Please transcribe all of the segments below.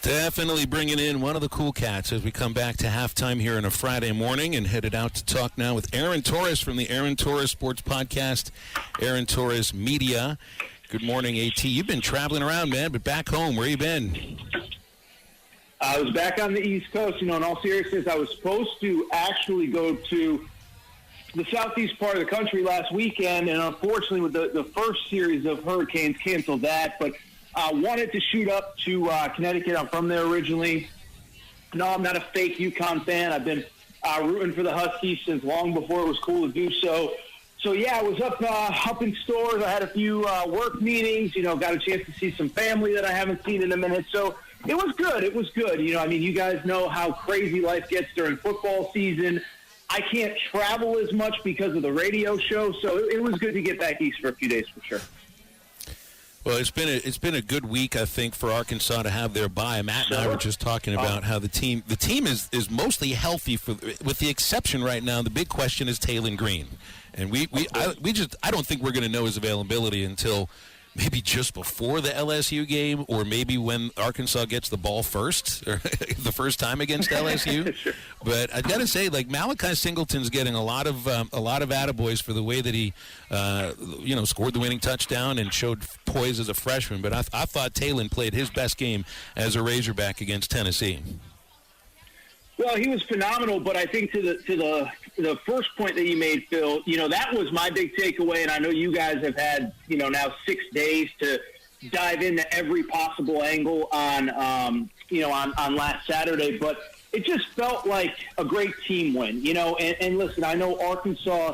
Definitely bringing in one of the cool cats as we come back to halftime here on a Friday morning and headed out to talk now with Aaron Torres from the Aaron Torres Sports Podcast, Aaron Torres Media. Good morning, AT. You've been traveling around, man, but back home, where you been? I was back on the East Coast. In all seriousness, I was supposed to actually go to the southeast part of the country last weekend, and unfortunately with the first series of hurricanes canceled that, but wanted to shoot up to Connecticut. I'm from there originally. No, I'm not a fake UConn fan. I've been rooting for the Huskies since long before it was cool to do so. So, yeah, I was up in stores. I had a few work meetings, got a chance to see some family that I haven't seen in a minute. So it was good. It was good. You guys know how crazy life gets during football season. I can't travel as much because of the radio show, so it was good to get back east for a few days for sure. Well, it's been a good week, I think, for Arkansas to have their bye. Matt and I were just talking about how the team is mostly healthy, with the exception right now. The big question is Taylen Green, and I don't think we're going to know his availability until maybe just before the LSU game, or maybe when Arkansas gets the ball first, or the first time against LSU. Sure. But I got to say, Malachi Singleton's getting a lot of attaboys for the way that he, scored the winning touchdown and showed poise as a freshman. But I thought Taylen played his best game as a Razorback against Tennessee. Well, he was phenomenal, but I think to the first point that you made, Phil, that was my big takeaway, and I know you guys have had, now 6 days to dive into every possible angle on last Saturday, but it just felt like a great team win, and listen, I know Arkansas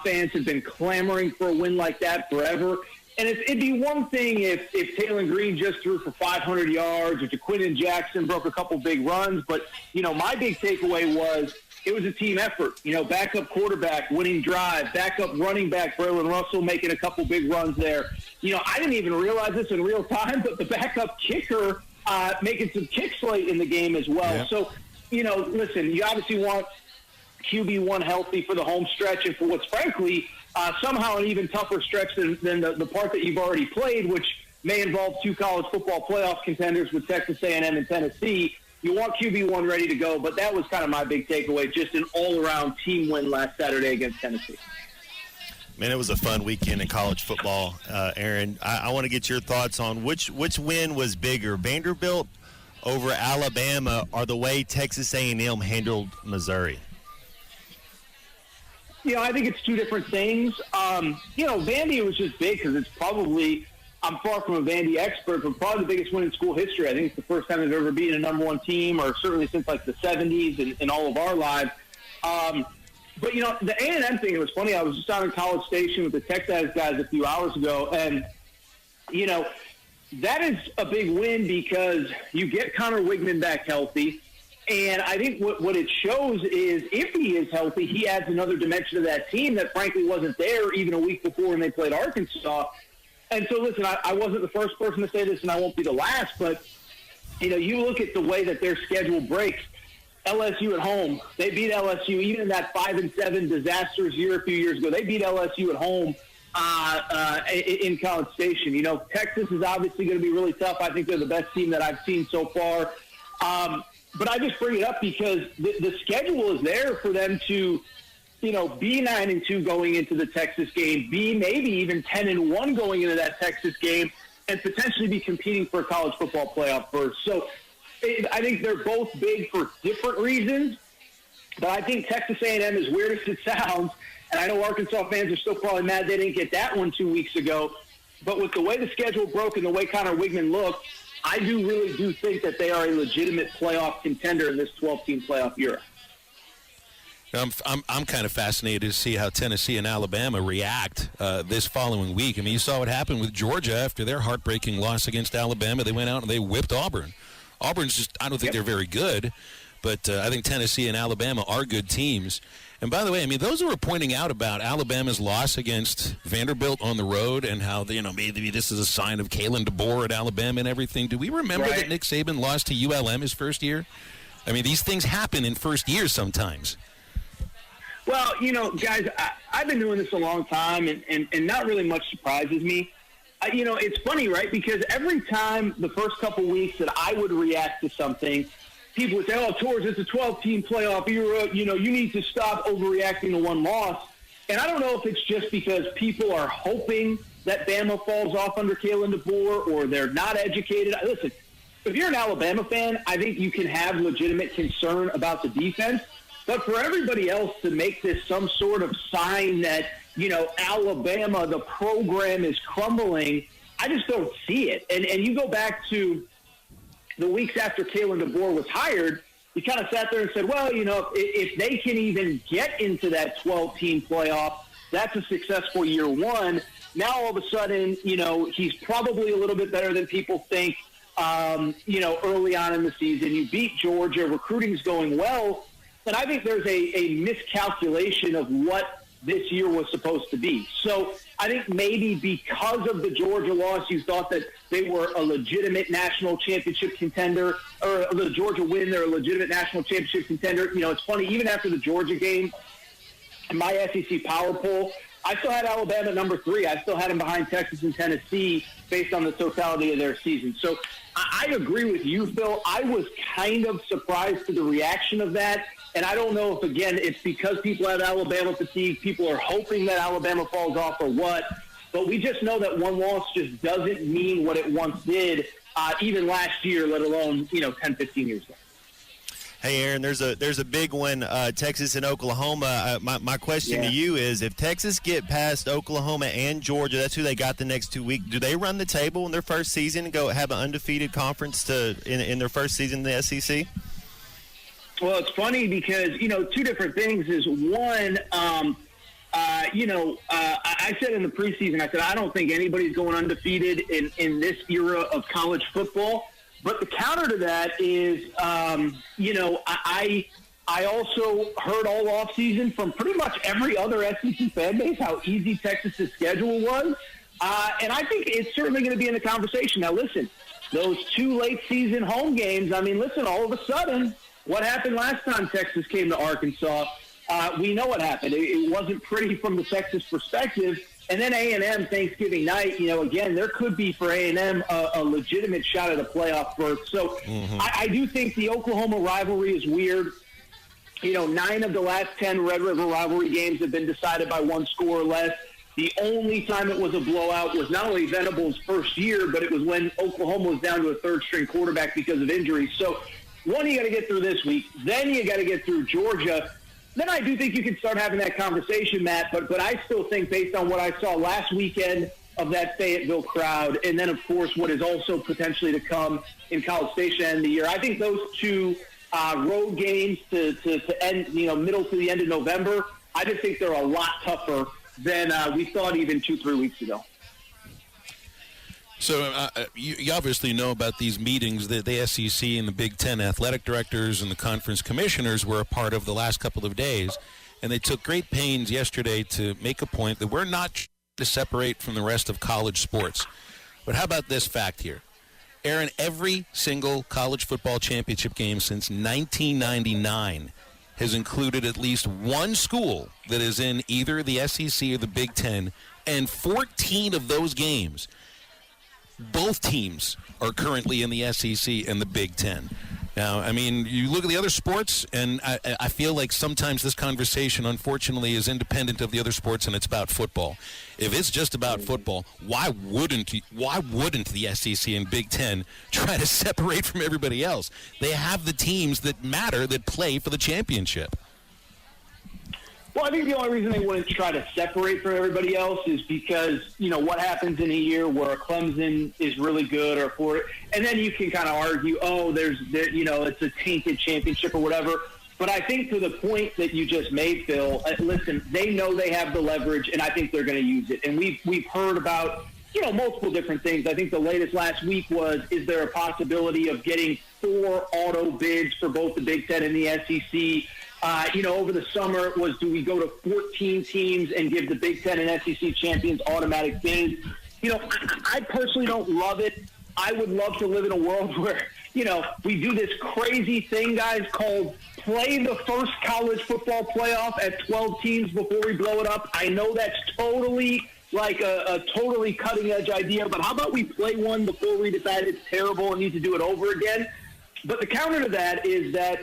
fans have been clamoring for a win like that forever. And it'd be one thing if Taylen Green just threw for 500 yards or Jaquinton Jackson broke a couple big runs. But, my big takeaway was it was a team effort. Backup quarterback winning drive, backup running back Braylon Russell making a couple big runs there. I didn't even realize this in real time, but the backup kicker making some kicks late in the game as well. Yeah. So, listen, you obviously want QB1 healthy for the home stretch and for what's frankly somehow an even tougher stretch than the part that you've already played, which may involve two college football playoff contenders with Texas A&M and Tennessee. You want QB1 ready to go, but that was kind of my big takeaway, just an all-around team win last Saturday against Tennessee. Man, it was a fun weekend in college football. Aaron, I want to get your thoughts on which win was bigger, Vanderbilt over Alabama, or the way Texas A&M handled Missouri? I think it's two different things. Vandy was just big because it's probably, I'm far from a Vandy expert, but probably the biggest win in school history. I think it's the first time they've ever beaten a number one team, or certainly since the 70s and all of our lives. But, the A&M thing, it was funny. I was just out in College Station with the Texas guys a few hours ago, and, that is a big win because you get Connor Wigman back healthy. And I think what it shows is if he is healthy, he adds another dimension to that team that frankly wasn't there even a week before when they played Arkansas. And so, listen, I wasn't the first person to say this, and I won't be the last, but, you look at the way that their schedule breaks. LSU at home, they beat LSU even in that 5-7 disastrous year a few years ago. They beat LSU at home in College Station. Texas is obviously going to be really tough. I think they're the best team that I've seen so far. But I just bring it up because the schedule is there for them to, be 9-2 going into the Texas game, be maybe even 10-1 going into that Texas game, and potentially be competing for a college football playoff berth. So I think they're both big for different reasons, but I think Texas A&M, as weird as it sounds, and I know Arkansas fans are still probably mad they didn't get that one 2 weeks ago, but with the way the schedule broke and the way Connor Wigman looked, I really do think that they are a legitimate playoff contender in this 12-team playoff era. I'm kind of fascinated to see how Tennessee and Alabama react this following week. I mean, you saw what happened with Georgia after their heartbreaking loss against Alabama. They went out and they whipped Auburn. Auburn's just, I don't think they're very good, but I think Tennessee and Alabama are good teams. And by the way, I mean, those who were pointing out about Alabama's loss against Vanderbilt on the road and how, maybe this is a sign of Kalen DeBoer at Alabama and everything, do we remember that Nick Saban lost to ULM his first year? I mean, these things happen in first years sometimes. Well, guys, I've been doing this a long time, and not really much surprises me. It's funny, right? Because every time the first couple weeks that I would react to something, people would say, oh, Torres, it's a 12-team playoff era. You need to stop overreacting to one loss. And I don't know if it's just because people are hoping that Bama falls off under Taylen DeBoer or they're not educated. Listen, if you're an Alabama fan, I think you can have legitimate concern about the defense. But for everybody else to make this some sort of sign that, Alabama, the program is crumbling, I just don't see it. And you go back to the weeks after Taylen DeBoer was hired, you kind of sat there and said, well, if they can even get into that 12-team playoff, that's a successful year one. Now, all of a sudden, he's probably a little bit better than people think, early on in the season. You beat Georgia. Recruiting's going well. And I think there's a miscalculation of what this year was supposed to be. So I think maybe because of the Georgia loss, you thought that they were a legitimate national championship contender, or the Georgia win, they're a legitimate national championship contender. It's funny, even after the Georgia game, in my SEC Power Poll, I still had Alabama number 3. I still had them behind Texas and Tennessee based on the totality of their season. So I agree with you, Phil. I was kind of surprised to the reaction of that. And I don't know if, again, it's because people have Alabama fatigue, people are hoping that Alabama falls off or what. But we just know that one loss just doesn't mean what it once did, even last year, let alone, 10, 15 years ago. Hey, Aaron, there's a big one, Texas and Oklahoma. My question to you is, if Texas get past Oklahoma and Georgia, that's who they got the next 2 weeks, do they run the table in their first season and go have an undefeated conference in their first season in the SEC? Well, it's funny because, two different things is one, I said in the preseason, I said, I don't think anybody's going undefeated in this era of college football. But the counter to that is, I also heard all offseason from pretty much every other SEC fan base how easy Texas's schedule was. And I think it's certainly going to be in the conversation. Now, listen, those 2 late season home games, all of a sudden, what happened last time Texas came to Arkansas? We know what happened. It wasn't pretty from the Texas perspective. And then A&M Thanksgiving night, again, there could be for A&M a legitimate shot at a playoff berth. So I do think the Oklahoma rivalry is weird. 9 of the last 10 Red River rivalry games have been decided by 1 score or less. The only time it was a blowout was not only Venables' first year, but it was when Oklahoma was down to a third-string quarterback because of injuries. So one, you got to get through this week. Then you got to get through Georgia. Then I do think you can start having that conversation, Matt. But I still think, based on what I saw last weekend of that Fayetteville crowd, and then, of course, what is also potentially to come in College Station end of the year, I think those 2 road games to end, middle to the end of November, I just think they're a lot tougher than we thought even 2-3 weeks ago. So you obviously know about these meetings that the SEC and the Big Ten athletic directors and the conference commissioners were a part of the last couple of days, and they took great pains yesterday to make a point that we're not to separate from the rest of college sports. But how about this fact here? Aaron, every single college football championship game since 1999 has included at least one school that is in either the SEC or the Big Ten, and 14 of those games, both teams are currently in the SEC and the Big Ten. Now, you look at the other sports, and I feel like sometimes this conversation, unfortunately, is independent of the other sports, and it's about football. If it's just about football, why wouldn't the SEC and Big Ten try to separate from everybody else? They have the teams that matter that play for the championship. Well, I think the only reason they wouldn't try to separate from everybody else is because, what happens in a year where Clemson is really good or for it. And then you can kind of argue, it's a tainted championship or whatever. But I think to the point that you just made, Phil, listen, they know they have the leverage, and I think they're going to use it. And we've heard about, multiple different things. I think the latest last week was, is there a possibility of getting 4 auto bids for both the Big Ten and the SEC? Over the summer it was, do we go to 14 teams and give the Big Ten and SEC champions automatic bids? I personally don't love it. I would love to live in a world where, we do this crazy thing, guys, called play the first college football playoff at 12 teams before we blow it up. I know that's totally like a totally cutting-edge idea, but how about we play one before we decide it's terrible and need to do it over again? But the counter to that is that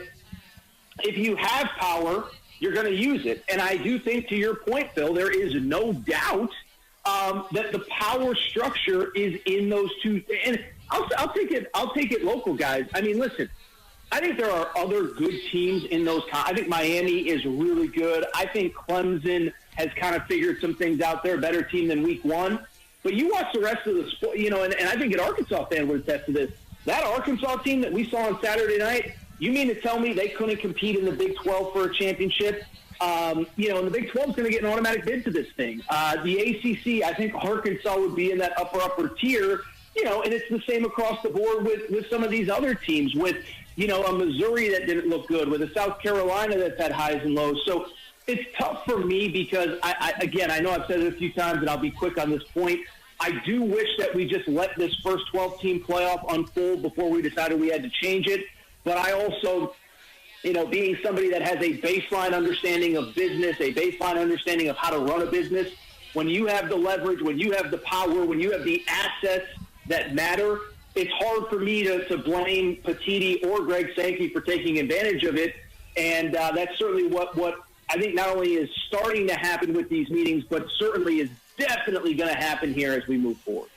if you have power, you're going to use it. And I do think, to your point, Phil, there is no doubt that the power structure is in those two. And I'll take it local, guys. I mean, listen, I think there are other good teams in those. I think Miami is really good. I think Clemson has kind of figured some things out. They're a better team than week one. But you watch the rest of the sport, and I think an Arkansas fan would attest to this. That Arkansas team that we saw on Saturday night, you mean to tell me they couldn't compete in the Big 12 for a championship? And the Big 12 is going to get an automatic bid to this thing. The ACC, I think Arkansas would be in that upper tier, and it's the same across the board with some of these other teams, with, a Missouri that didn't look good, with a South Carolina that's had highs and lows. So it's tough for me because, I know I've said it a few times, and I'll be quick on this point. I do wish that we just let this first 12-team playoff unfold before we decided we had to change it. But I also, being somebody that has a baseline understanding of business, a baseline understanding of how to run a business, when you have the leverage, when you have the power, when you have the assets that matter, it's hard for me to blame Petiti or Greg Sankey for taking advantage of it. And that's certainly what I think not only is starting to happen with these meetings, but certainly is definitely going to happen here as we move forward.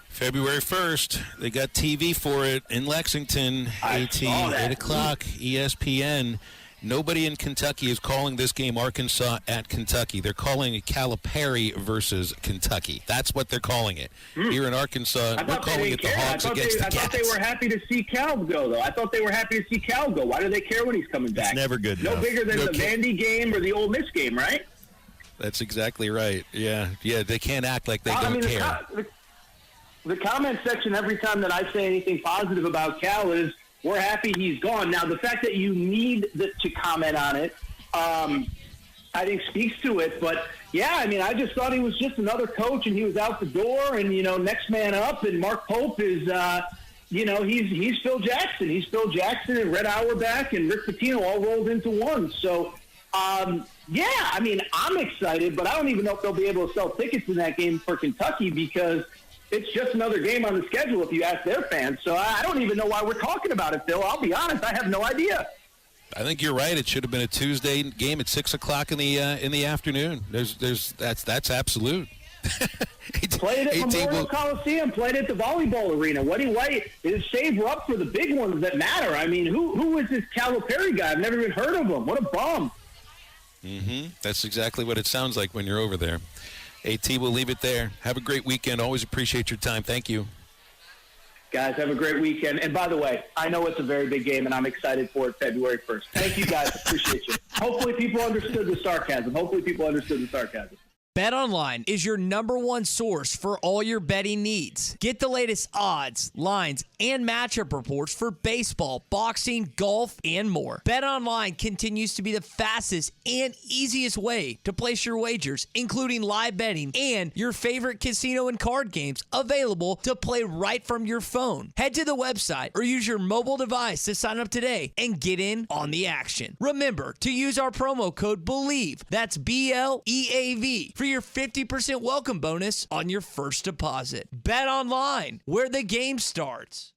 February 1st, they got TV for it in Lexington, 8 o'clock, ESPN. Nobody in Kentucky is calling this game Arkansas at Kentucky. They're calling it Calipari versus Kentucky. That's what they're calling it. Here in Arkansas, we're calling it the Hawks against the Cats. I thought they were happy to see Cal go, though. I thought they were happy to see Cal go. Why do they care when he's coming back? It's never good enough. No bigger than the Vandy game or the Ole Miss game, right? That's exactly right. Yeah, they can't act like they don't care. The comment section every time that I say anything positive about Cal is, we're happy he's gone. Now, the fact that you need to comment on it, I think speaks to it. But, I just thought he was just another coach, and he was out the door, and, next man up. And Mark Pope is, he's Phil Jackson. He's Phil Jackson and Red Auerbach and Rick Pitino all rolled into one. So, I'm excited, but I don't even know if they'll be able to sell tickets in that game for Kentucky because it's just another game on the schedule if you ask their fans. So I don't even know why we're talking about it, Phil. I'll be honest, I have no idea. I think you're right. It should have been a Tuesday game at 6 o'clock in the afternoon. That's absolute. Played at Memorial Coliseum, played at the volleyball arena. What do you wait? Save up for the big ones that matter. I mean, who is this Calipari guy? I've never even heard of him. What a bum. That's exactly what it sounds like when you're over there. AT, we'll leave it there. Have a great weekend. Always appreciate your time. Thank you. Guys, have a great weekend. And by the way, I know it's a very big game, and I'm excited for it February 1st. Thank you, guys. Appreciate you. Hopefully people understood the sarcasm. BetOnline is your number one source for all your betting needs. Get the latest odds, lines, and matchup reports for baseball, boxing, golf, and more. BetOnline continues to be the fastest and easiest way to place your wagers, including live betting and your favorite casino and card games available to play right from your phone. Head to the website or use your mobile device to sign up today and get in on the action. Remember to use our promo code BELIEVE, that's BLEAV, for your 50% welcome bonus on your first deposit. Bet online, where the game starts.